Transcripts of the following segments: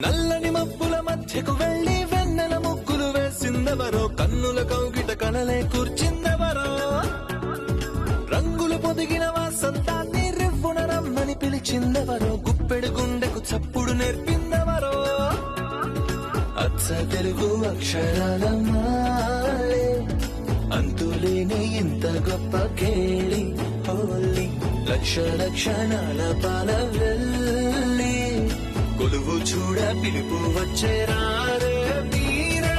నల్లని మబ్బుల మధ్యకు వెళ్లి వెన్నెల ముగ్గులు వేసిందెవరో, కన్నుల కౌగిట కలలే కూర్చిందెవరో, రంగులు పొదిగిన వాసంతాన్ని రివ్వున రమ్మని పిలిచిందెవరో, గుప్పెడు గుండెకు చప్పుడు నేర్పిందెవరో, అచ్చ తెలుగు అక్షరాల మాలే అంతులేని ఇంత గొప్ప కేళి హోలీ, లక్ష లక్షణాల పాల వెళ్ళి కొలువు చూడ పిలుపు వచ్చేరారే మీరే,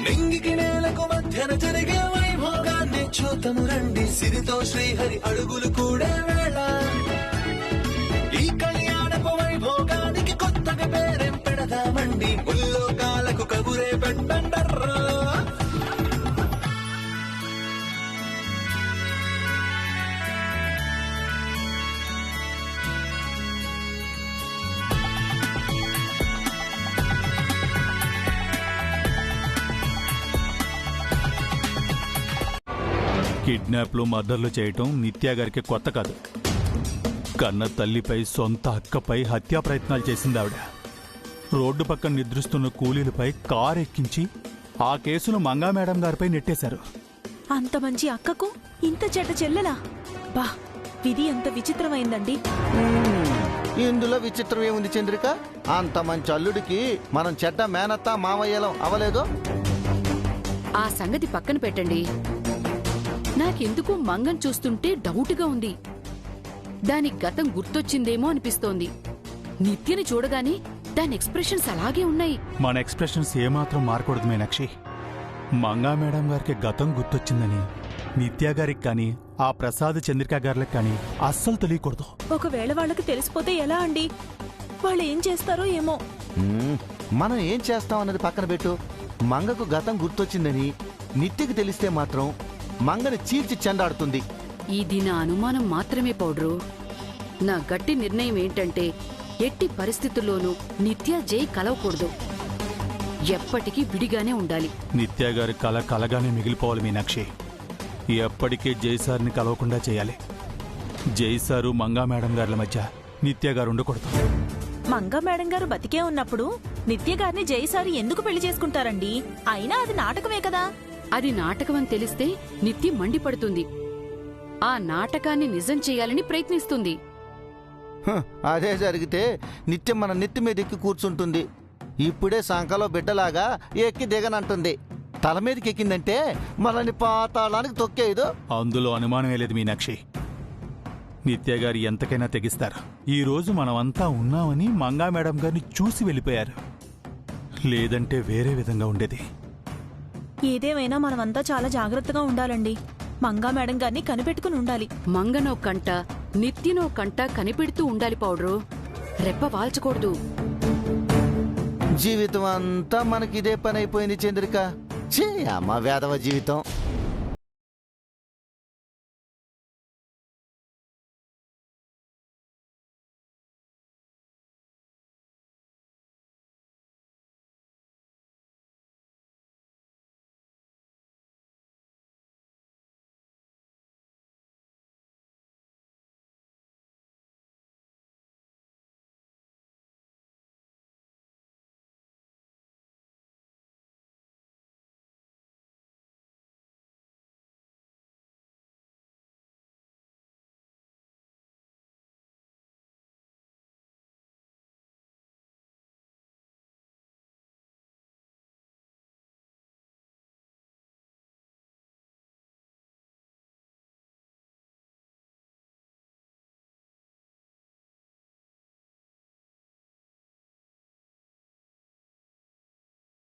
నింగికి నేలకు మధ్యన జరిగే వైభోగాన్ని చూతము రండి, సిరితో శ్రీహరి అడుగులు కూడే వేళ, ఈ కళ్యాణపు వైభోగానికి కొత్తగా పేరేం పెడదామండి, ముల్లోకాలకు కబురే పెట్టండర్రా. కిడ్నాప్లు మర్డర్లు చేయటం నిత్యా గారికి కొత్త కాదు. కన్న తల్లిపై సొంత అక్కపై హత్యా ప్రయత్నాలు చేసింది ఆవిడ. రోడ్డు పక్కన నిద్రిస్తున్న కూలీలపై కారు ఎక్కించి ఆ కేసును మంగా మేడం గారిపై నెట్టేశారు. అంత మంచి అక్కకు ఇంత చెడ్డ చెల్లెలా? బా, విధి ఎంత విచిత్రమైందండి. ఇందులో విచిత్రం ఏముంది చంద్రిక? అంత మంచి అల్లుడికి మనం చెడ్డ మేనత్త మామయ్యలం అవలేదో? ఆ సంగతి పక్కన పెట్టండి. నాకెందుకు మంగన్ చూస్తుంటే డౌట్గా ఉంది. దాని గతం గుర్తొచ్చిందేమో అనిపిస్తోంది. నిత్యని చూడగానే దాని ఎక్స్ప్రెషన్స్ అలాగే ఉన్నాయి. మన ఎక్స్ప్రెషన్స్ ఏమాత్రం మారకూడదు మీనాక్షి. మంగా మేడం గారికి గతం గుర్తొచ్చిందని నిత్యా గారికి కానీ ఆ ప్రసాద్ చంద్రిక గారికి కానీ అస్సలు తెలియకూడదు. ఒకవేళ వాళ్ళకి తెలిసిపోతే ఎలా అండి? వాళ్ళు ఏం చేస్తారో ఏమో. మనం ఏం చేస్తాం అన్నది పక్కన పెట్టు. మంగకు గతం గుర్తొచ్చిందని నిత్యకి తెలిస్తే మాత్రం మంగని చీల్చి చెండాడుతుంది. ఇది నా అనుమానం మాత్రమే పౌడ్రు. నా గట్టి నిర్ణయం ఏంటంటే ఎట్టి పరిస్థితుల్లోనూ నిత్య జై కలవకూడదు. ఎప్పటికీ విడిగానే ఉండాలి. నిత్యా గారి కల కలగానే మిగిలిపోవాలి మీనాక్షి. ఎప్పటికీ జైసార్ని కలవకుండా చేయాలి. జైసారు మంగా మేడం గారి మధ్య నిత్యా గారు ఉండకూడదు. మంగా మేడం గారు బతికే ఉన్నప్పుడు నిత్య గారిని జయసారి ఎందుకు పెళ్లి చేసుకుంటారండి? అయినా అది నాటకమే కదా. అది నాటకమని తెలిస్తే నిత్య మండిపడుతుంది. ఆ నాటకాన్ని నిజం చేయాలని ప్రయత్నిస్తుంది. అదే జరిగితే నిత్యం మన నెత్తి మీద ఎక్కి కూర్చుంటుంది. ఇప్పుడే సంకలో బిడ్డలాగా ఎక్కి దిగనంటుంది. తల మీదకి ఎక్కిందంటే మనల్ని పాతాళానికి తొక్కేదు. అందులో అనుమానమే లేదు మీనాక్షి. నిత్య గారు ఎంతకైనా తెగిస్తారు. ఈ రోజు మనమంతా ఉన్నామని మంగా మేడం గారిని చూసి వెళ్ళిపోయారు. లేదంటే వేరే విధంగా ఉండేది. ఏదేమైనా మనమంతా చాలా జాగ్రత్తగా ఉండాలండి. మంగా మేడం గారిని కనిపెట్టుకుని ఉండాలి. మంగనో కంట నిత్యనో కంట కనిపెడుతూ ఉండాలి పౌడ్రు. రెప్ప వాల్చకూడదు. జీవితం అంతా మనకిదే పని అయిపోయింది చంద్రిక. ఛీ, అమ్మ వేదవ జీవితం.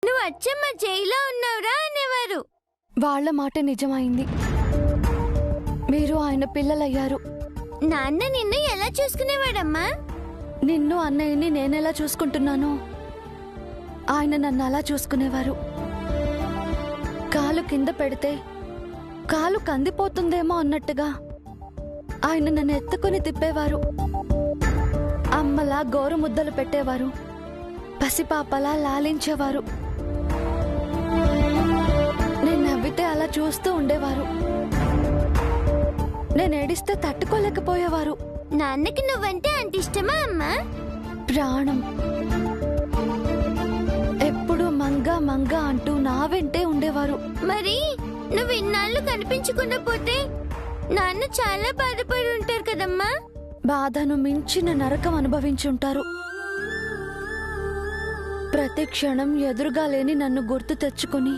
నువ్వు అచ్చమ్మ జైల్లో ఉన్నావురా అనేవారు. వాళ్ల మాట నిజమైంది. మీరు ఆయన పిల్లలయ్యారు. నాన్న నిన్ను ఎలా చూసుకునేవాడమ్మా? నిన్ను అన్నయ్యని నేనెలా చూసుకుంటున్నానో ఆయన నన్ను అలా చూసుకునేవారు. కాలు కింద పెడితే కాలు కందిపోతుందేమో అన్నట్టుగా ఆయన నన్ను ఎత్తుకుని తిప్పేవారు. అమ్మలా గోరు ముద్దలు పెట్టేవారు. పసిపాపలా లాలించేవారు. నేను నవ్వితే అలా చూస్తూ ఉండేవారు. నేను ఏడిస్తే తట్టుకోలేకపోయేవారు. నాన్నకి నువ్వంటే అంత ఇష్టమా అమ్మా? ప్రాణం. ఎప్పుడు మంగా మంగా అంటూ నా వెంటే ఉండేవారు. మరి నువ్వు ఇన్నాళ్ళు కనిపించకుండా పోతే నాన్న చాలా బాధపడి ఉంటారు కదమ్మా. బాధను మించిన నరకం అనుభవించుంటారు. ప్రతి క్షణం ఎదురుగా లేని నన్ను గుర్తు తెచ్చుకుని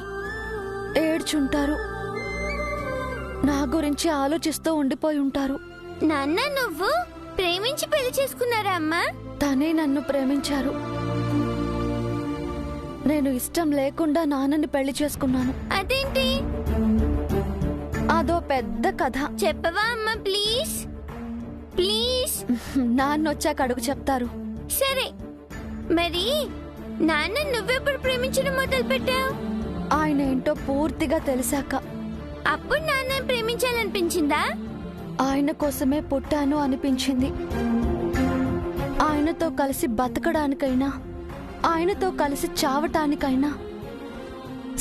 ఏడ్చుంటారు. నా గురించి ఆలోచిస్తూ ఉండిపోయి ఉంటారు. నాన్న నువ్వు ప్రేమించి పెళ్లి చేసుకున్నారా అమ్మా? తనే నన్ను ప్రేమించారు. నేను ఇష్టం లేకుండా నాన్నని పెళ్లి చేసుకున్నాను. అదేంటి? అదో పెద్ద కథ. చెప్పవా అమ్మా ప్లీజ్ ప్లీజ్. నాన్న వచ్చాక అడుగు చెప్తారు. సరే, మరి నాన్న నువ్వెప్పుడు ప్రేమించడం మొదలు పెట్టావు? ఆయన ఏంటో పూర్తిగా తెలిసాక. అప్పుడు నాన్న ప్రేమించాలనిపించిందా? ఆయన కోసమే పుట్టాను అనిపించింది. ఆయనతో కలిసి బతకడానికైనా ఆయనతో కలిసి చావటానికైనా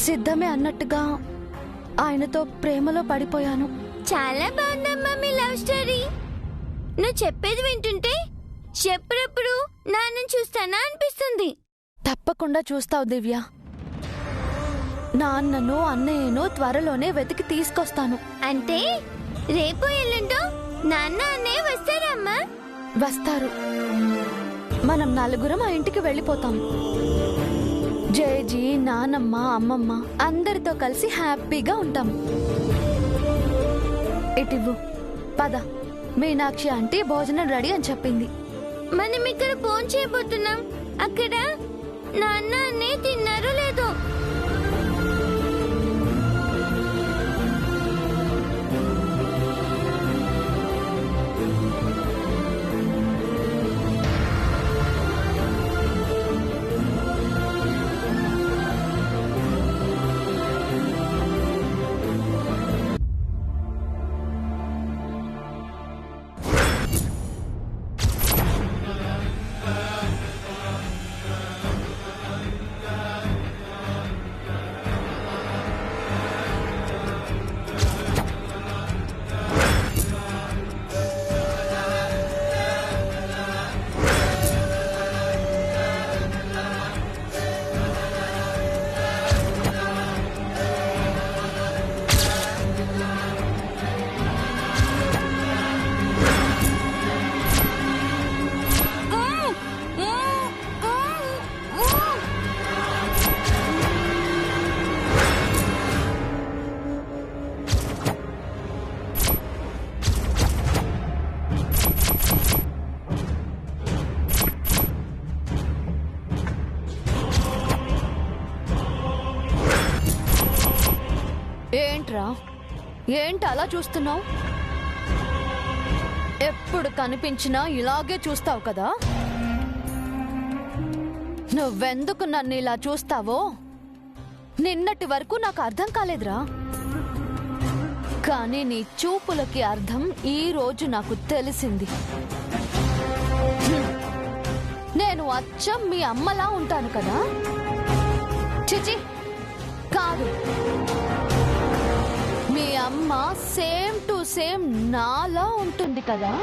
సిద్ధమే అన్నట్టుగా ఆయనతో ప్రేమలో పడిపోయాను. చాలా బాగుందమ్మా మీ లవ్ స్టోరీ. నువ్వు చెప్పేది వింటుంటే ఎప్పుడెప్పుడు నాన్నని చూస్తానా అనిపిస్తుంది. తప్పకుండా చూస్తావు దివ్య. నాన్నను అన్నయ్యను త్వరలోనే వెతికి తీసుకొస్తాను. అంటే రేపు ఎల్లుండో నాన్న అన్నయ్య వస్తారా అమ్మా? వస్తారు. మనం నలుగురం ఆ ఇంటికి వెళ్ళిపోతాం. జయజీ, నానమ్మ, అమ్మమ్మ అందరితో కలిసి హ్యాపీగా ఉంటాం. ఇటివ్వు, పద. మీనాక్షి ఆంటీ భోజనం రెడీ అని చెప్పింది. మనం ఇక్కడ ఫోన్ చేయబోతున్నాం. అక్కడ నాన్న అన్నయ్య తిన్నారో లేదో. ఏంట్రా, ఏంటి అలా చూస్తున్నావు? ఎప్పుడు కనిపించినా ఇలాగే చూస్తావు కదా. నువ్వెందుకు నన్ను ఇలా చూస్తావో నిన్నటి వరకు నాకు అర్థం కాలేదురా. కానీ నీ చూపులకి అర్థం ఈ రోజు నాకు తెలిసింది. నేను అచ్చం మీ అమ్మలా ఉంటాను కదా? చిచి, కాదు. మీ అమ్మ సేమ్ టు సేమ్ నాలా ఉంటుంది కదా.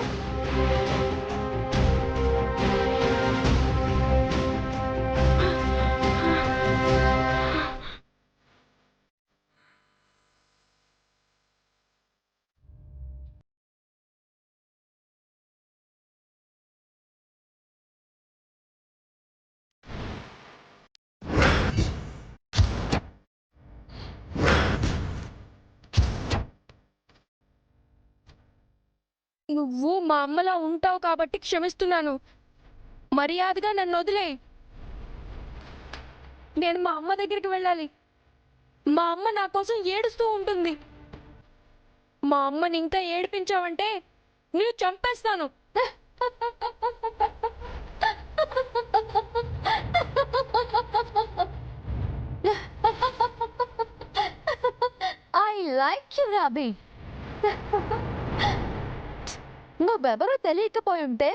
నువ్వు మా అమ్మలా ఉంటావు కాబట్టి క్షమిస్తున్నాను. మర్యాదగా నన్ను వదిలే. నేను మా అమ్మ దగ్గరికి వెళ్ళాలి. మా అమ్మ నా కోసం ఏడుస్తూ ఉంటుంది. మా అమ్మని ఇంకా ఏడిపించావంటే నేను చంపేస్తాను. I like you Robbie. నువ్వెవరో తెలియకపోయి ఉంటే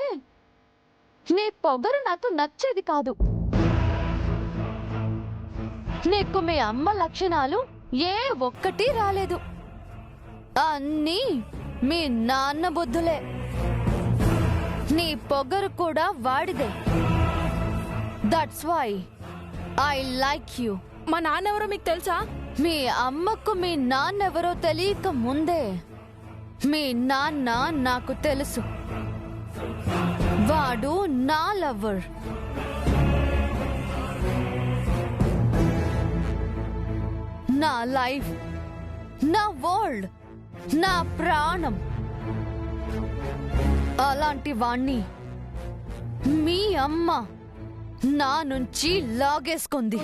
నీ పొగరు నాకు నచ్చేది కాదు. నీకు మీ అమ్మ లక్షణాలు ఏ ఒక్కటి రాలేదు. అన్నీ మీ నాన్న బుద్ధులే. నీ పొగరు కూడా వాడిదే. That's why I like you. మా నాన్న ఎవరో మీకు తెలుసా? మీ అమ్మకు మీ నాన్నెవరో తెలియక ముందే మీ నాన్న నాకు తెలుసు. వాడు నా లవర్. నా లైఫ్, నా వరల్డ్, నా ప్రాణం. అలాంటి వాణ్ణి మీ అమ్మ నా నుంచి లాగేసుకుంది,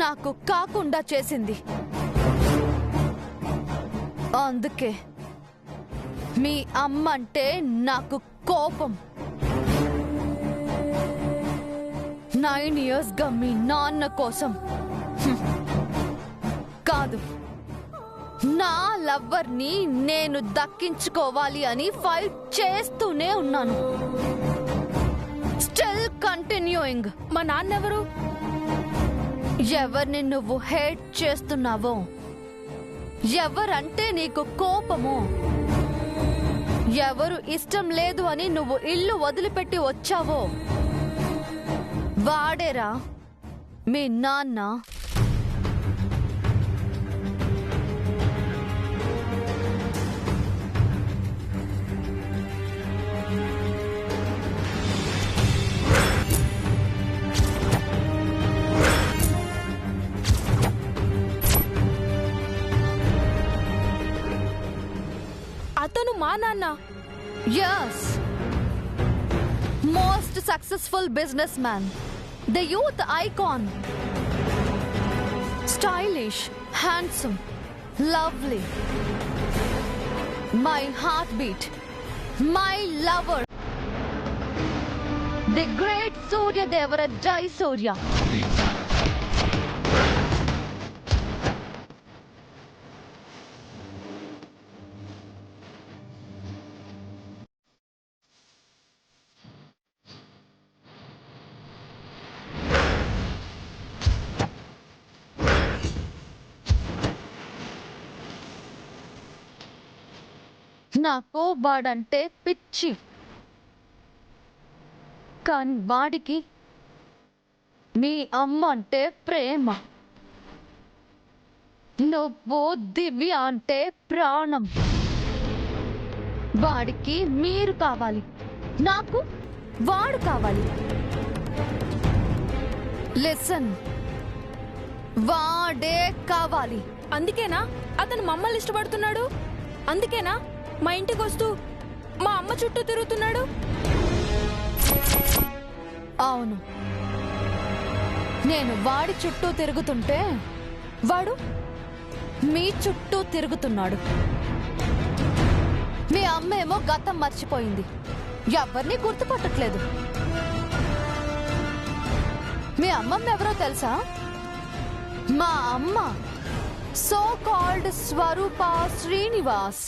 నాకు కాకుండా చేసింది. అందుకే మీ అమ్మ అంటే నాకు కోపం. 9 years గా మీ నాన్న కోసం కాదు, నా లవ్వర్ని నేను దక్కించుకోవాలి అని ఫైట్ చేస్తూనే ఉన్నాను. Still continuing. మా నాన్న ఎవరు? ఎవరిని నువ్వు హేట్ చేస్తున్నావో, ఎవరంటే నీకు కోపమో, ఎవరు ఇష్టం లేదు అని నువ్వు ఇల్లు వదిలిపెట్టి వచ్చావో వాడేరా మీ నాన్న. అతను మా నాన్న. Yes. Most successful businessman. The youth icon. Stylish, handsome, lovely. My heartbeat. My lover. The great Surya Devara Jai Surya. నాకు వాడంటే పిచ్చి, కానీ వాడికి మీ అమ్మ అంటే ప్రేమ. నువ్వు దివ్య అంటే ప్రాణం. వాడికి మీరు కావాలి, నాకు వాడు కావాలి. లిసన్, వాడే కావాలి. అందుకేనా అతను మమ్మల్ని ఇష్టపడుతున్నాడు? అందుకేనా మా ఇంటికి వస్తూ మా అమ్మ చుట్టూ తిరుగుతున్నాడు? అవును, నేను వాడి చుట్టూ తిరుగుతుంటే వాడు మీ చుట్టూ తిరుగుతున్నాడు. మీ అమ్మేమో గతం మర్చిపోయింది, ఎవరిని గుర్తుపట్టట్లేదు. మీ అమ్మమ్మ ఎవరో తెలుసా? మా అమ్మ సో కాల్డ్ స్వరూప శ్రీనివాస్.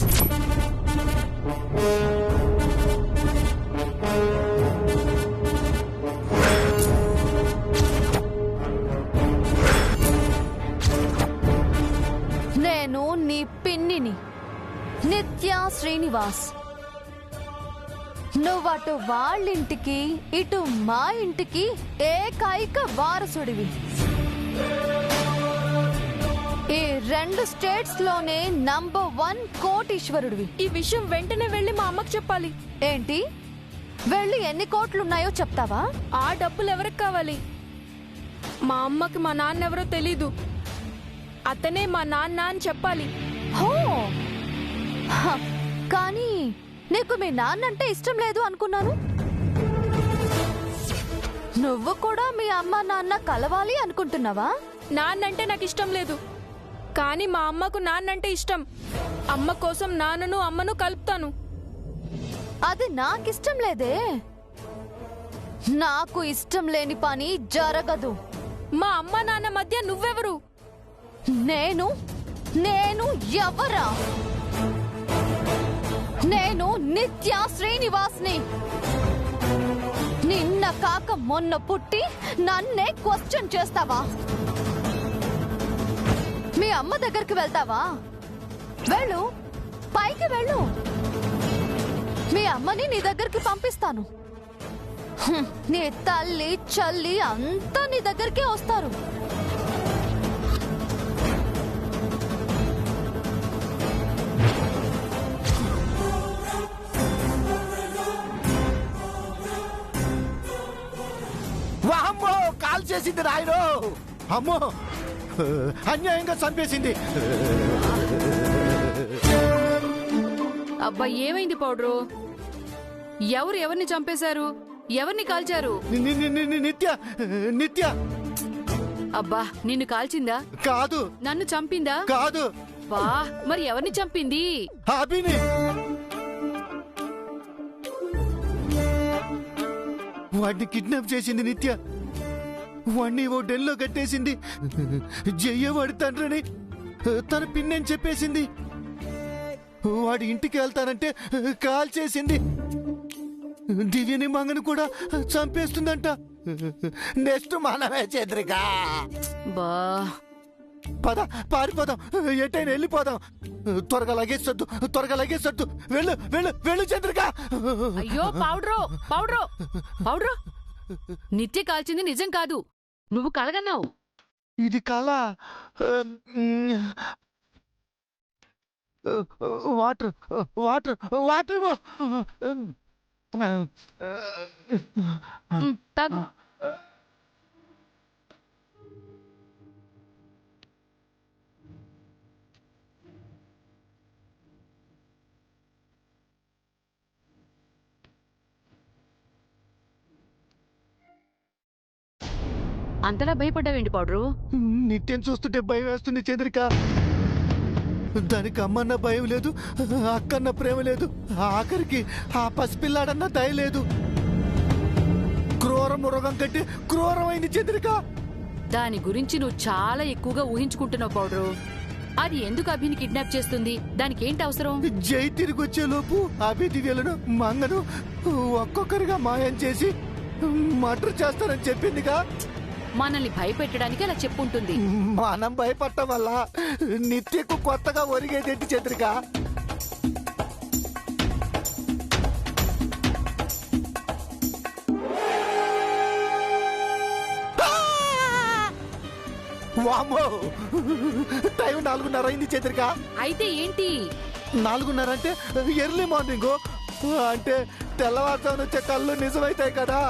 నేను నీ పిన్నిని, నిత్య శ్రీనివాస్. నువ్వటు వాళ్ళింటికి ఇటు మా ఇంటికి ఏకైక వారసుడివి. ఈ 2 స్టేట్స్ లోనే నంబర్ 1 కోటీశ్వరుడివి. ఈ విషయం వెంటనే వెళ్ళి మా అమ్మకి చెప్పాలి. ఏంటి? వెళ్ళి ఎన్ని కోట్లున్నాయో చెప్తావా? ఆ డబ్బులు ఎవరికి కావాలి? మా అమ్మకి మా నాన్న ఎవరో తెలీదు, అతనే మా నాన్న అని చెప్పాలి. హో, కానీ నీకు మీ నాన్న అంటే ఇష్టం లేదు అనుకున్నాను. నువ్వు కూడా మీ అమ్మ నాన్న కలవాలి అనుకుంటున్నావా? నాన్నంటే నాకు ఇష్టం లేదు, కానీ మా అమ్మకు నాన్నంటే ఇష్టం. అమ్మ కోసం నాన్నను అమ్మను కలుపుతాను. అది నాకిష్టం లేదే. నాకు ఇష్టం లేని పని జరగదు. మా అమ్మ నాన్న మధ్య నువ్వెవరు? నేను ఎవరా? నేను నిత్య శ్రీనివాస్ని. నిన్న కాక మొన్న పుట్టి నన్నే క్వశ్చన్ చేస్తావా? మీ అమ్మ దగ్గరికి వెళ్తావా? వెళ్ళు, పైకి వెళ్ళు. మీ అమ్మని నీ దగ్గరికి పంపిస్తాను. నీ తల్లి చల్లి అంతా నీ దగ్గరికే వస్తారు. వామ్మో కాల్ చేసింది రాయుడు. అమ్మో అన్యాయంగా చంపేసింది. అబ్బా ఏమైంది పౌడ్రు? ఎవరు ఎవరిని చంపేశారు? ఎవరిని కాల్చారు? నిత్య నిత్య అబ్బా నిన్ను కాల్చిందా? కాదు. నన్ను చంపిందా? కాదు. బా మరి ఎవరిని చంపింది? అభిని. వాడిని కిడ్నాప్ చేసింది నిత్య. వాడిని ఓ డెల్లో కట్టేసింది. జయ్యవాడి తండ్రిని తన పిన్నని చెప్పేసింది. వాడి ఇంటికి వెళ్తానంటే కాల్ చేసింది. దివ్యని మంగని కూడా చంపేస్తుందంట. నెక్స్ట్ మనమే చంద్రిక. బా పద పారిపోదాం, ఎటైనా వెళ్ళిపోదాం. త్వరగా లగేసొద్దు, త్వరగా లగేసొద్దు. వెళ్ళు వెళ్ళు వెళ్ళు చంద్రిక. అయ్యో పౌడ్రు పౌడ్రు పౌడ్రు, నిత్య కాల్చింది నిజం కాదు, నువ్వు కలగన్నావు. ఇది కళ. Water water water. తాగు. అంతలా భయపడ్డావేంటి పౌడ్రు? నిత్యం చూస్తుంటే భయం వేస్తుంది చంద్రిక. దానికి అమ్మన్న భయం లేదు, అక్కన్న ప్రేమ లేదు, ఆఖరికి ఆ పసిపిల్లాడన్న దయ లేదు. క్రూర మృగం కంటే క్రూరమైంది చంద్రిక. దాని గురించి నువ్వు చాలా ఎక్కువగా ఊహించుకుంటున్నావు పౌడ్రు. అది ఎందుకు అభిని కిడ్నాప్ చేస్తుంది? దానికి ఏంటి అవసరం? జై తిరిగి వచ్చే లోపు అభి దివ్యలను మంగను ఒక్కొక్కరిగా మాయం చేసి మర్డర్ చేస్తారని చెప్పిందిగా. మనల్ని భయపెట్టడానికి అలా చెప్పుంటుంది. మనం భయపడటం వల్ల నిత్యకు కొత్తగా ఒరిగేదేంటి చంద్రిక? వామ్మో టైం 4:30 అయింది చంద్రిక. అయితే ఏంటి? 4:30 అంటే ఎర్లీ మార్నింగ్, అంటే తెల్లవారుజామున వచ్చే కళ్ళు నిజమైతాయి కదా.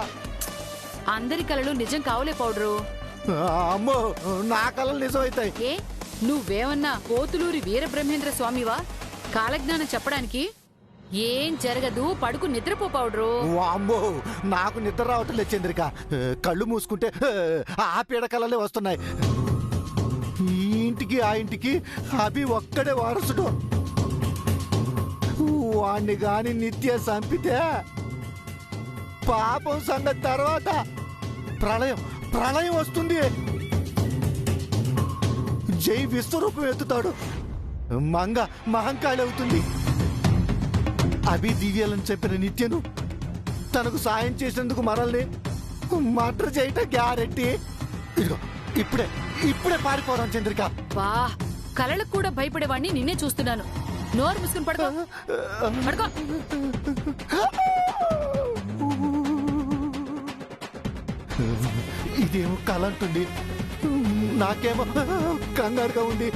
అందరి కలలు నిజం కావలే పౌడ్రు. అమ్మో నా కళలు నిజమైతాయి. ఏ నువ్వేమన్నా కోతులూరి వీరబ్రహ్మేంద్ర స్వామివా కాలజ్ఞానం చెప్పడానికి? ఏం జరగదు, పడుకు నిద్రపో పౌడ్రు. వామ్మో నాకు నిద్ర రావటం లేదు చంద్రిక. కళ్ళు మూసుకుంటే ఆ పీడ కళలే వస్తున్నాయి. ఈ ఇంటికి ఆ ఇంటికి అభి ఒక్కడే వారసుడు. వాణ్ణి గాని నిత్య చంపితే పాపం సంగతి తర్వాత ప్రళయం ప్రళయం వస్తుంది. జై విశ్వరూపం ఎత్తుతాడు, మంగ మహంకాళి అవుతుంది. అభి దివ్యాలను చెప్పిన నిత్యను తనకు సాయం చేసినందుకు మనల్ని మర్డర్ చేయటం గ్యారెంటీ. ఇదిగో ఇప్పుడే ఇప్పుడే పారిపోదాం చంద్రిక. బా కలలకు కూడా భయపడేవాడిని నిన్నే చూస్తున్నాను. నోరు మూసుకుని పడుకో పడుకో. ఇదేమో కళ అంటుంది, నాకేమో కంగారుగా ఉంది.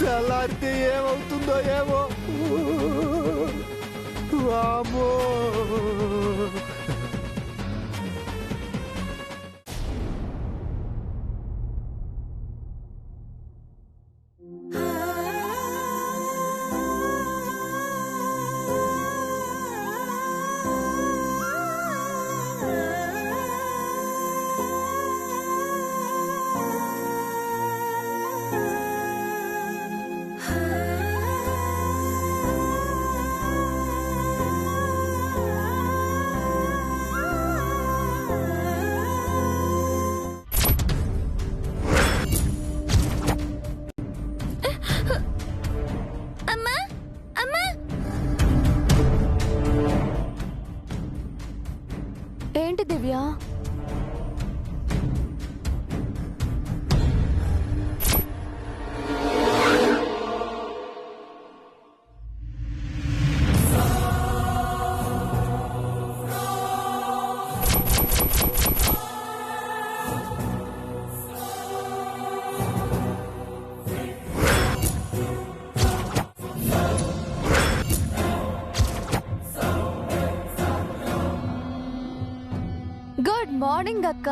తెల్లారితే ఏమవుతుందో ఏమో. వామ్మో ఏంటి దివ్య? గుడ్ మార్నింగ్ అక్క.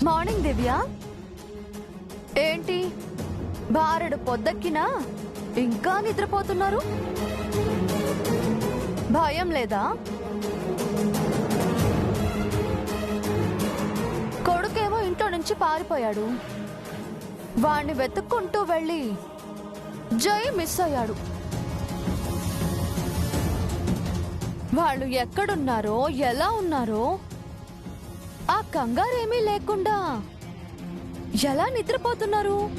మార్నింగ్ దివ్య. ఏంటి బారెడు పొద్దెక్కినా ఇంకా నిద్రపోతున్నారు? భయం లేదా? కొడుకేమో ఇంట్లో నుంచి పారిపోయాడు. వాణ్ణి వెతుక్కుంటూ వెళ్ళి జై మిస్ అయ్యాడు. వాళ్ళు ఎక్కడున్నారో ఎలా ఉన్నారో ఆ కంగారేమీ లేకుండా ఎలా నిద్రపోతున్నారు?